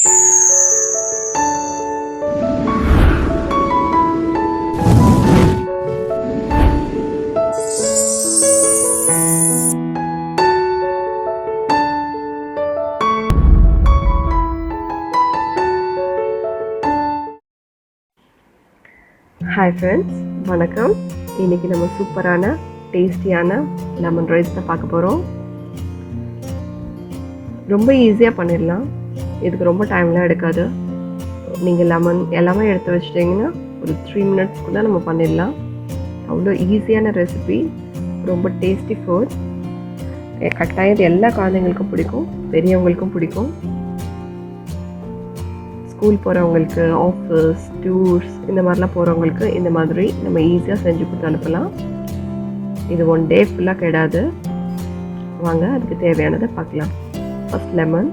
Hi friends, வணக்கம். இன்றைக்கி நம்ம சூப்பரான டேஸ்டியான லெமன் ரைஸ் தான் பார்க்க போகிறோம். ரொம்ப ஈஸியாக பண்ணிடலாம். இதுக்கு ரொம்ப டைம்லாம் எடுக்காது. நீங்கள் லெமன் எல்லாமே எடுத்து வச்சிட்டிங்கன்னா ஒரு 3 மினிட்ஸ்க்குள்ளே நம்ம பண்ணிடலாம். அவ்வளோ ஈஸியான ரெசிபி, ரொம்ப டேஸ்டி ஃபுட். கட்டாயம் எல்லா குழந்தைங்களுக்கும் பிடிக்கும், பெரியவங்களுக்கும் பிடிக்கும். ஸ்கூல் போகிறவங்களுக்கு, ஆஃபீஸ், டூர்ஸ் இந்த மாதிரிலாம் போகிறவங்களுக்கு இந்த மாதிரி நம்ம ஈஸியாக செஞ்சு கொடுத்து அனுப்பலாம். இது 1 டே ஃபுல்லாக கெடாது. வாங்க அதுக்கு தேவையானதை பார்க்கலாம். ஃபஸ்ட் லெமன்,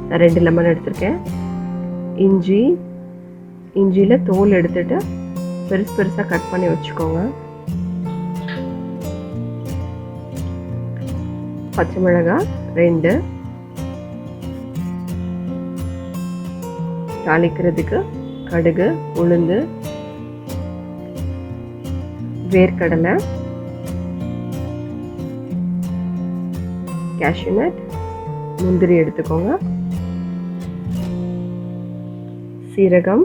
நான் 2 லெமன் எடுத்திருக்கேன். இஞ்சியில் தோல் எடுத்துகிட்டு பெருசாக கட் பண்ணி வச்சுக்கோங்க. பச்சை மிளகாய் 2, தாளிக்கிறதுக்கு கடுகு, உளுந்து, வேர்க்கடலை, கேஷ்யூநட், முந்திரி எடுத்துக்கோங்க, சீரகம்,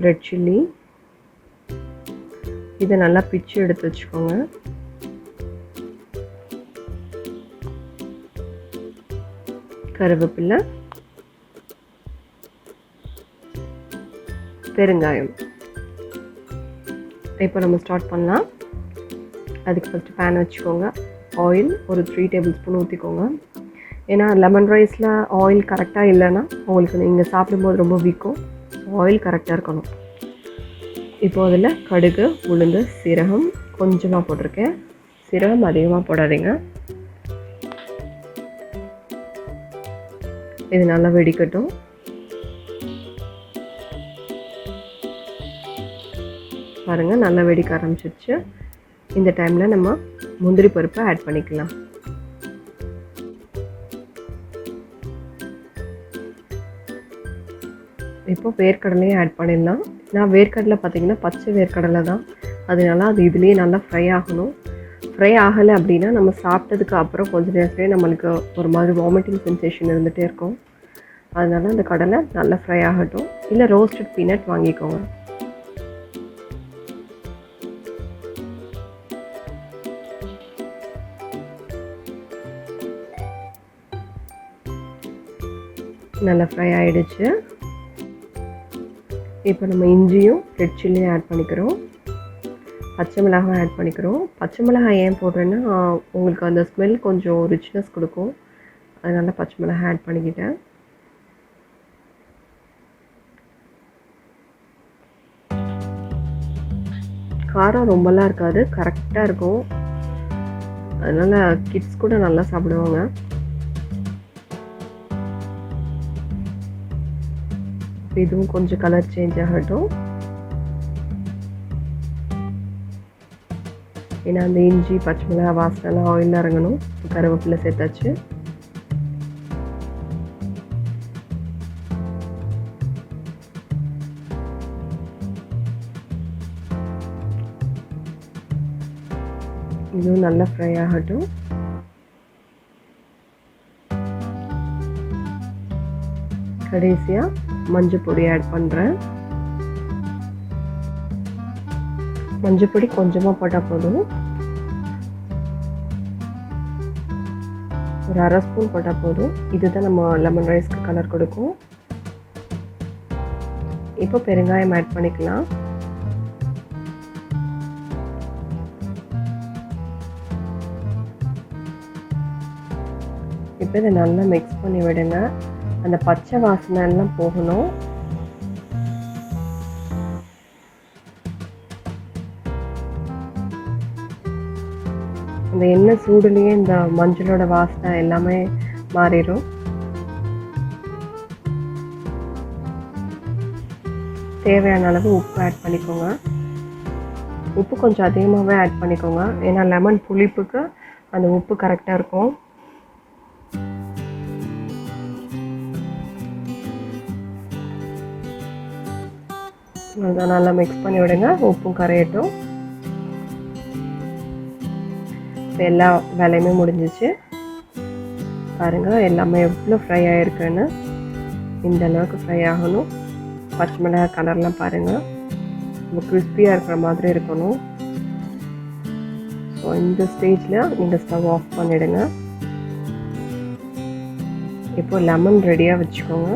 ரெட் சில்லி, இதை நல்லா பிச்சு எடுத்து வச்சுக்கோங்க. கருவேப்பிலை, பெருங்காயம். இப்போ நம்ம ஸ்டார்ட் பண்ணலாம். அதுக்கு ஃபஸ்ட்டு பேன் வச்சுக்கோங்க. ஆயில் ஒரு 3 டேபிள் ஸ்பூன் ஊற்றிக்கோங்க. ஏன்னா லெமன் ரைஸில் ஆயில் கரெக்டாக இல்லைன்னா உங்களுக்கு நீங்கள் சாப்பிடும்போது ரொம்ப வீக்கும். ஆயில் கரெக்டாக இருக்கணும். இப்போ அதில் கடுகு, உளுந்து, சீரகம் கொஞ்சமாக போட்டிருக்கேன். சீரகம் அதிகமாக போடாதீங்க. இது நல்லா வெடிக்கட்டும். பாருங்கள், நல்லா வெடிக்க ஆரம்பிச்சிருச்சு. இந்த டைமில் நம்ம முந்திரி பருப்பை ஆட் பண்ணிக்கலாம். இப்போ வேர்க்கடலையும் ஆட் பண்ணிடலாம். நான் வேர்க்கடலை பார்த்திங்கன்னா பச்சை வேர்க்கடலை தான், அதனால அது இதுலேயே நல்லா ஃப்ரை ஆகணும். ஃப்ரை ஆகலை அப்படின்னா நம்ம சாப்பிட்டதுக்கு அப்புறம் கொஞ்சம் நேரத்துலேயே நம்மளுக்கு ஒரு மாதிரி வாமிட்டிங் சென்சேஷன் இருந்துகிட்டே இருக்கும். அதனால அந்த கடலை நல்லா ஃப்ரை ஆகட்டும். இல்லை ரோஸ்டட் பீனட் வாங்கிக்கோங்க. நல்லா ஃப்ரை ஆகிடுச்சு. இப்போ நம்ம இஞ்சியும் ரெட் சில்லியும் ஆட் பண்ணிக்கிறோம். பச்சை மிளகாய் ஆட் பண்ணிக்கிறோம். பச்சை மிளகாய் ஏன் போடுறேன்னா உங்களுக்கு அந்த ஸ்மெல் கொஞ்சம் ரிச்னஸ் கொடுக்கும். அதனால பச்சை மிளகாய் ஆட் பண்ணிக்கிட்டேன். காரம் ரொம்பலாம் இருக்காது, கரெக்டாக இருக்கும். அதனால் கிட்ஸ் கூட நல்லா சாப்பிடுவாங்க. இதுவும் கொஞ்சம் கலர் சேஞ்ச் ஆகட்டும். ஏன்னா அந்த இஞ்சி, பச்சை மிளகாய் வாசனைலாம் ஆயிலில் இறங்கணும். கருவேப்பிலை சேர்த்தாச்சு. இதுவும் நல்லா ஃப்ரை ஆகட்டும். கடைசியாக மஞ்சள் பொடி ஆட் பண்ணுறேன். மஞ்சள் பொடி கொஞ்சமாக போட்டால் போதும். ஒரு 1/2 ஸ்பூன் போட்டால் போதும். இதுதான் நம்ம லெமன் ரைஸ்க்கு கலர் கொடுக்கும். இப்போ பெருங்காயம் ஆட் பண்ணிக்கலாம். இப்போ இதை நல்லா மிக்ஸ் பண்ணி விடுங்க. அந்த பச்சை வாசனை எல்லாம் போகணும். அந்த எண்ணெய் சூடுலேயே இந்த மஞ்சளோட வாசனை எல்லாமே மாறிடும். தேவையான அளவு உப்பு ஆட் பண்ணிக்கோங்க. உப்பு கொஞ்சம் அதிகமாகவே ஆட் பண்ணிக்கோங்க. ஏன்னா லெமன் புளிப்புக்கு அந்த உப்பு கரெக்டாக இருக்கும். அதுதான் நல்லா மிக்ஸ் பண்ணி விடுங்க. உப்பும் கரையட்டும். இப்போ எல்லா வேலையுமே முடிஞ்சிச்சு. பாருங்கள் எல்லாமே எவ்வளோ ஃப்ரை ஆகிருக்குன்னு. இந்த அளவுக்கு ஃப்ரை ஆகணும். பச்சை மிளகாய் கலர்லாம் பாருங்கள் ரொம்ப கிறிஸ்பியாக இருக்கிற மாதிரி இருக்கணும். ஸோ இந்த ஸ்டேஜில் நீங்கள் ஸ்டவ் ஆஃப் பண்ணிவிடுங்க. இப்போது லெமன் ரெடியாக வச்சுக்கோங்க.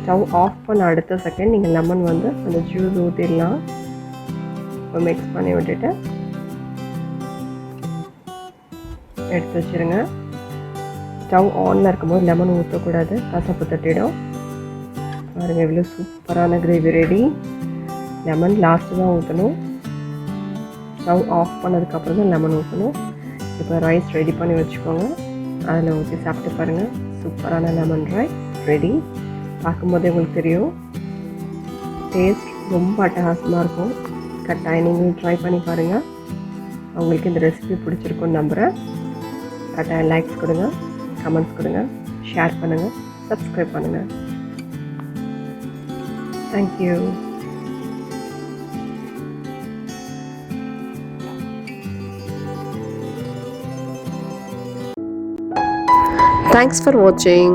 ஸ்டவ் ஆஃப் பண்ண அடுத்த செகண்ட் நீங்கள் லெமன் வந்து அந்த ஜூஸ் ஊற்றிடலாம். இப்போ மிக்ஸ் பண்ணி விட்டுட்டு எடுத்து வச்சுருங்க. ஸ்டவ் ஆனில் இருக்கும்போது லெமன் ஊற்றக்கூடாது, கசப்பு தட்டிடும். பாருங்கள் எவ்வளோ சூப்பரான கிரேவி ரெடி. லெமன் லாஸ்ட்டு தான் ஊற்றணும். ஸ்டவ் ஆஃப் பண்ணதுக்கப்புறம் தான் லெமன் ஊற்றணும். இப்போ ரைஸ் ரெடி பண்ணி வச்சுக்கோங்க. அதில் ஊற்றி சாப்பிட்டு பாருங்கள். சூப்பரான லெமன் ரைஸ் ரெடி. பார்க்கும்போதே உங்களுக்கு தெரியும். டேஸ்ட் ரொம்ப அட்டகாசமாக இருக்கும். கட்டாயம் நீங்களும் ட்ரை பண்ணி பாருங்கள். உங்களுக்கு இந்த ரெசிபி பிடிச்சிருக்குன்னு நம்புகிறேன். கட்டாயம் லைக்ஸ் கொடுங்க, கமெண்ட்ஸ் கொடுங்க, ஷேர் பண்ணுங்கள், சப்ஸ்கிரைப் பண்ணுங்கள். தேங்க்யூ. Thanks for watching.